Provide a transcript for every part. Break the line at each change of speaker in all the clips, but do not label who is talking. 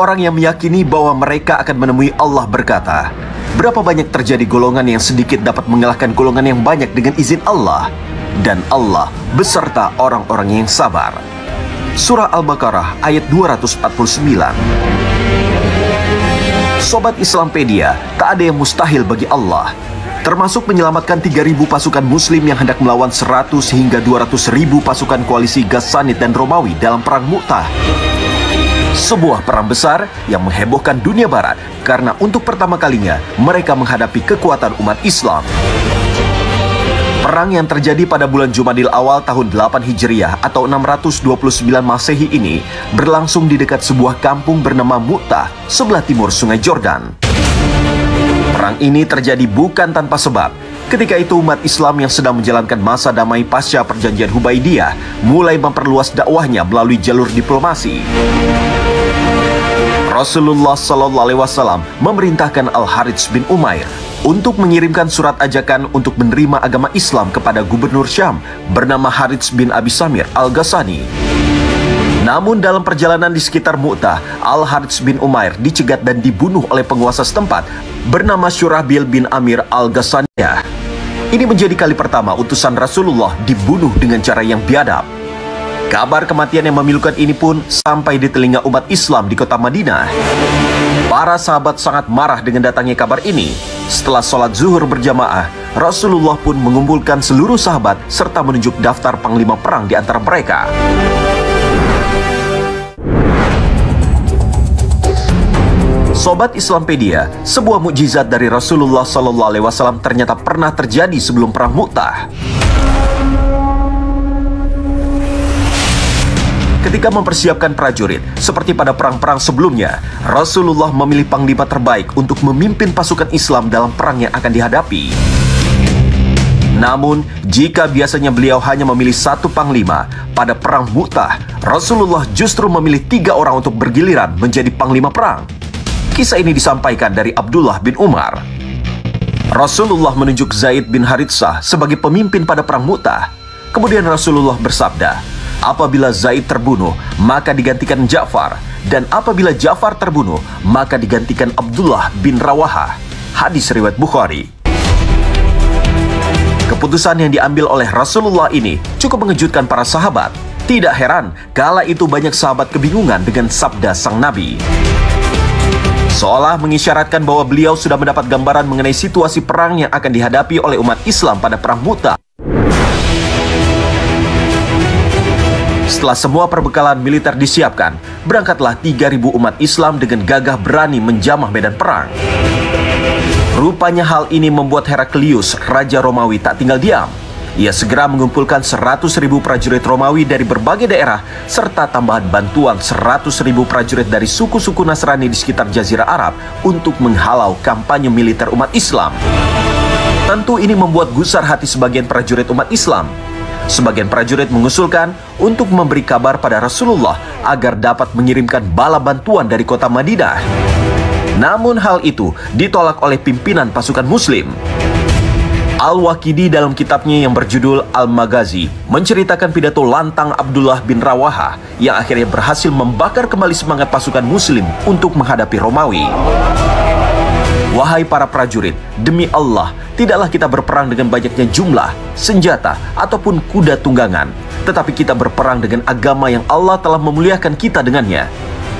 Orang-orang yang meyakini bahwa mereka akan menemui Allah berkata, berapa banyak terjadi golongan yang sedikit dapat mengalahkan golongan yang banyak dengan izin Allah, dan Allah beserta orang-orang yang sabar. Surah Al-Baqarah ayat 249. Sobat Islampedia, tak ada yang mustahil bagi Allah, termasuk menyelamatkan 3.000 pasukan muslim yang hendak melawan 100 hingga 200.000 pasukan koalisi Ghassanid dan Romawi dalam perang Mu'tah. Sebuah perang besar yang menghebohkan dunia barat karena untuk pertama kalinya mereka menghadapi kekuatan umat Islam. Perang yang terjadi pada bulan Jumadil awal tahun 8 Hijriah atau 629 Masehi ini berlangsung di dekat sebuah kampung bernama Mu'tah, sebelah timur Sungai Jordan. Perang ini terjadi bukan tanpa sebab. Ketika itu umat Islam yang sedang menjalankan masa damai pasca perjanjian Hubaidiyah mulai memperluas dakwahnya melalui jalur diplomasi. Rasulullah SAW memerintahkan Al-Harits bin Umair untuk mengirimkan surat ajakan untuk menerima agama Islam kepada gubernur Syam bernama Harits bin Abi Samir Al-Ghassani. Namun dalam perjalanan di sekitar Mu'tah, Al-Harits bin Umair dicegat dan dibunuh oleh penguasa setempat bernama Syurahbil bin Amir Al-Ghassaniyah. Ini menjadi kali pertama utusan Rasulullah dibunuh dengan cara yang biadab. Kabar kematian yang memilukan ini pun sampai di telinga umat Islam di kota Madinah. Para sahabat sangat marah dengan datangnya kabar ini. Setelah sholat zuhur berjamaah, Rasulullah pun mengumpulkan seluruh sahabat serta menunjuk daftar panglima perang di antara mereka. Sobat Islampedia, sebuah mukjizat dari Rasulullah SAW ternyata pernah terjadi sebelum perang Mu'tah. Ketika mempersiapkan prajurit, seperti pada perang-perang sebelumnya, Rasulullah memilih panglima terbaik untuk memimpin pasukan Islam dalam perang yang akan dihadapi. Namun, jika biasanya beliau hanya memilih satu panglima, pada perang Mu'tah, Rasulullah justru memilih 3 orang untuk bergiliran menjadi panglima perang. Kisah ini disampaikan dari Abdullah bin Umar. Rasulullah menunjuk Zaid bin Haritsah sebagai pemimpin pada perang Mu'tah. Kemudian Rasulullah bersabda, apabila Zaid terbunuh, maka digantikan Ja'far, dan apabila Ja'far terbunuh, maka digantikan Abdullah bin Rawahah. Hadis riwayat Bukhari. Keputusan yang diambil oleh Rasulullah ini cukup mengejutkan para sahabat. Tidak heran kala itu banyak sahabat kebingungan dengan sabda sang Nabi. Seolah mengisyaratkan bahwa beliau sudah mendapat gambaran mengenai situasi perang yang akan dihadapi oleh umat Islam pada perang Mu'tah. Setelah semua perbekalan militer disiapkan, berangkatlah 3.000 umat Islam dengan gagah berani menjamah medan perang. Rupanya hal ini membuat Heraklius, Raja Romawi, tak tinggal diam. Ia segera mengumpulkan 100.000 prajurit Romawi dari berbagai daerah, serta tambahan bantuan 100.000 prajurit dari suku-suku Nasrani di sekitar Jazirah Arab untuk menghalau kampanye militer umat Islam. Tentu ini membuat gusar hati sebagian prajurit umat Islam. Sebagian prajurit mengusulkan untuk memberi kabar pada Rasulullah agar dapat mengirimkan bala bantuan dari kota Madinah. Namun hal itu ditolak oleh pimpinan pasukan Muslim. Al-Waqidi dalam kitabnya yang berjudul Al-Maghazi menceritakan pidato lantang Abdullah bin Rawahah yang akhirnya berhasil membakar kembali semangat pasukan Muslim untuk menghadapi Romawi. Wahai para prajurit, demi Allah, tidaklah kita berperang dengan banyaknya jumlah, senjata, ataupun kuda tunggangan, tetapi kita berperang dengan agama yang Allah telah memuliakan kita dengannya.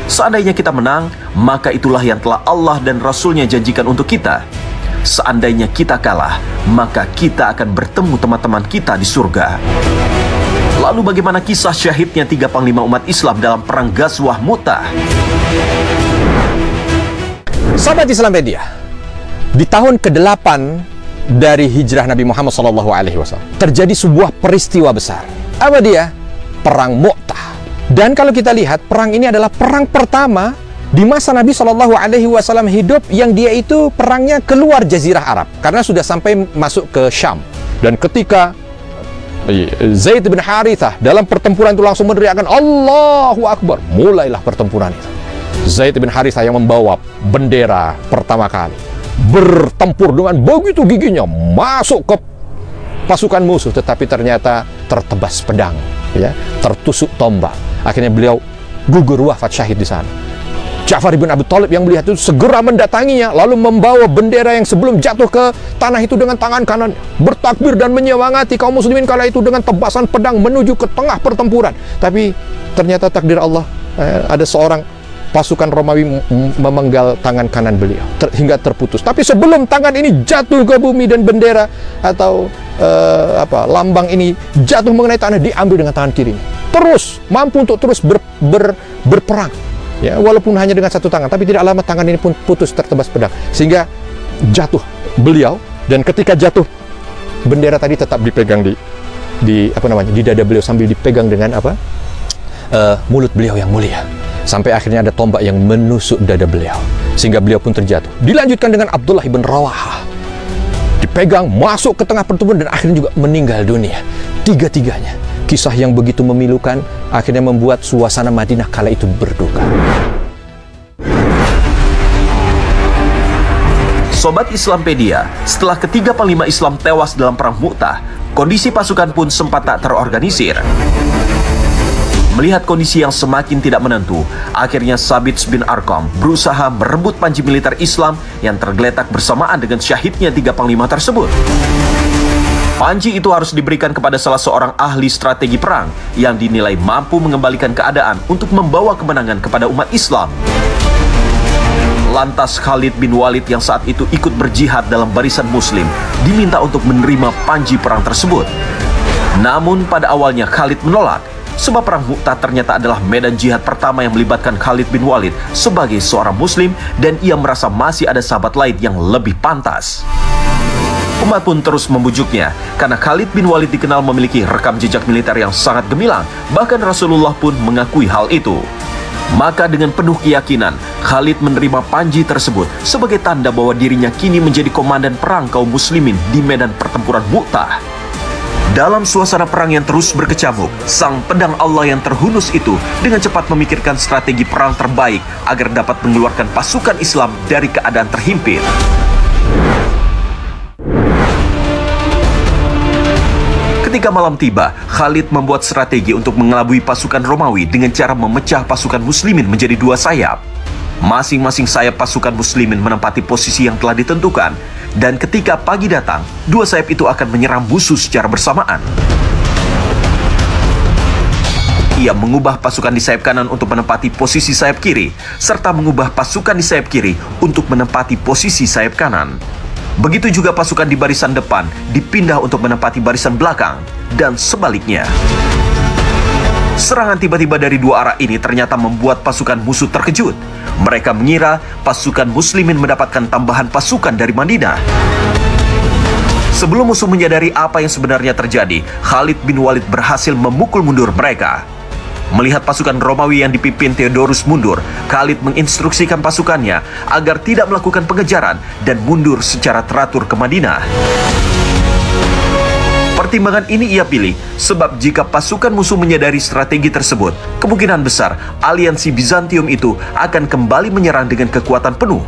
Seandainya kita menang, maka itulah yang telah Allah dan Rasul-Nya janjikan untuk kita. Seandainya kita kalah, maka kita akan bertemu teman-teman kita di surga. Lalu bagaimana kisah syahidnya 3 panglima umat Islam dalam perang Ghazwah Mu'tah?
Sahabat Islampedia, di tahun ke-8 dari hijrah Nabi Muhammad SAW terjadi sebuah peristiwa besar. Apa dia? Perang Mu'tah. Dan kalau kita lihat, perang ini adalah perang pertama di masa Nabi SAW hidup yang dia itu perangnya keluar Jazirah Arab karena sudah sampai masuk ke Syam. Dan ketika Zaid bin Harithah dalam pertempuran itu langsung meneriakkan Allahu Akbar, mulailah pertempuran itu. Zaid bin Harithah yang membawa bendera pertama kali bertempur dengan begitu giginya masuk ke pasukan musuh, tetapi ternyata tertebas pedang, ya, tertusuk tombak. Akhirnya beliau gugur wafat syahid di sana. Ja'far bin Abi Thalib yang melihat itu segera mendatanginya, lalu membawa bendera yang sebelum jatuh ke tanah itu dengan tangan kanan, bertakbir dan menyemangati kaum muslimin kala itu dengan tebasan pedang menuju ke tengah pertempuran. Tapi ternyata takdir Allah, ada seorang pasukan Romawi memenggal tangan kanan beliau hingga terputus. Tapi sebelum tangan ini jatuh ke bumi dan bendera atau lambang ini jatuh mengenai tanah, diambil dengan tangan kirinya. Terus mampu untuk terus berperang. Ya, walaupun hanya dengan satu tangan, tapi tidak lama tangan ini pun putus tertebas pedang sehingga jatuh beliau, dan ketika jatuh bendera tadi tetap dipegang di dada beliau sambil dipegang dengan mulut beliau yang mulia, sampai akhirnya ada tombak yang menusuk dada beliau sehingga beliau pun terjatuh. Dilanjutkan dengan Abdullah ibn Rawahah, dipegang masuk ke tengah pertempuran dan akhirnya juga meninggal dunia. Tiga-tiganya kisah yang begitu memilukan akhirnya membuat suasana Madinah kala itu berduka.
Sobat Islampedia, setelah ketiga panglima Islam tewas dalam perang Mu'tah, kondisi pasukan pun sempat tak terorganisir. Melihat kondisi yang semakin tidak menentu, akhirnya Sabit bin Arqam berusaha merebut panji militer Islam yang tergeletak bersamaan dengan syahidnya tiga panglima tersebut. Panji itu harus diberikan kepada salah seorang ahli strategi perang yang dinilai mampu mengembalikan keadaan untuk membawa kemenangan kepada umat Islam. Lantas Khalid bin Walid yang saat itu ikut berjihad dalam barisan muslim diminta untuk menerima panji perang tersebut. Namun pada awalnya Khalid menolak, sebab perang Mu'tah ternyata adalah medan jihad pertama yang melibatkan Khalid bin Walid sebagai seorang muslim, dan ia merasa masih ada sahabat lain yang lebih pantas. Umat pun terus membujuknya karena Khalid bin Walid dikenal memiliki rekam jejak militer yang sangat gemilang, bahkan Rasulullah pun mengakui hal itu. Maka dengan penuh keyakinan, Khalid menerima panji tersebut sebagai tanda bahwa dirinya kini menjadi komandan perang kaum muslimin di medan pertempuran Mu'tah. Dalam suasana perang yang terus berkecamuk, sang pedang Allah yang terhunus itu dengan cepat memikirkan strategi perang terbaik agar dapat mengeluarkan pasukan Islam dari keadaan terhimpit. Ketika malam tiba, Khalid membuat strategi untuk mengelabui pasukan Romawi dengan cara memecah pasukan muslimin menjadi dua sayap. Masing-masing sayap pasukan muslimin menempati posisi yang telah ditentukan, dan ketika pagi datang, dua sayap itu akan menyerang musuh secara bersamaan. Ia mengubah pasukan di sayap kanan untuk menempati posisi sayap kiri, serta mengubah pasukan di sayap kiri untuk menempati posisi sayap kanan. Begitu juga pasukan di barisan depan dipindah untuk menempati barisan belakang, dan sebaliknya. Serangan tiba-tiba dari dua arah ini ternyata membuat pasukan musuh terkejut. Mereka mengira pasukan muslimin mendapatkan tambahan pasukan dari Madinah. Sebelum musuh menyadari apa yang sebenarnya terjadi, Khalid bin Walid berhasil memukul mundur mereka. Melihat pasukan Romawi yang dipimpin Theodorus mundur, Khalid menginstruksikan pasukannya agar tidak melakukan pengejaran dan mundur secara teratur ke Madinah. Pertimbangan ini ia pilih sebab jika pasukan musuh menyadari strategi tersebut, kemungkinan besar aliansi Bizantium itu akan kembali menyerang dengan kekuatan penuh.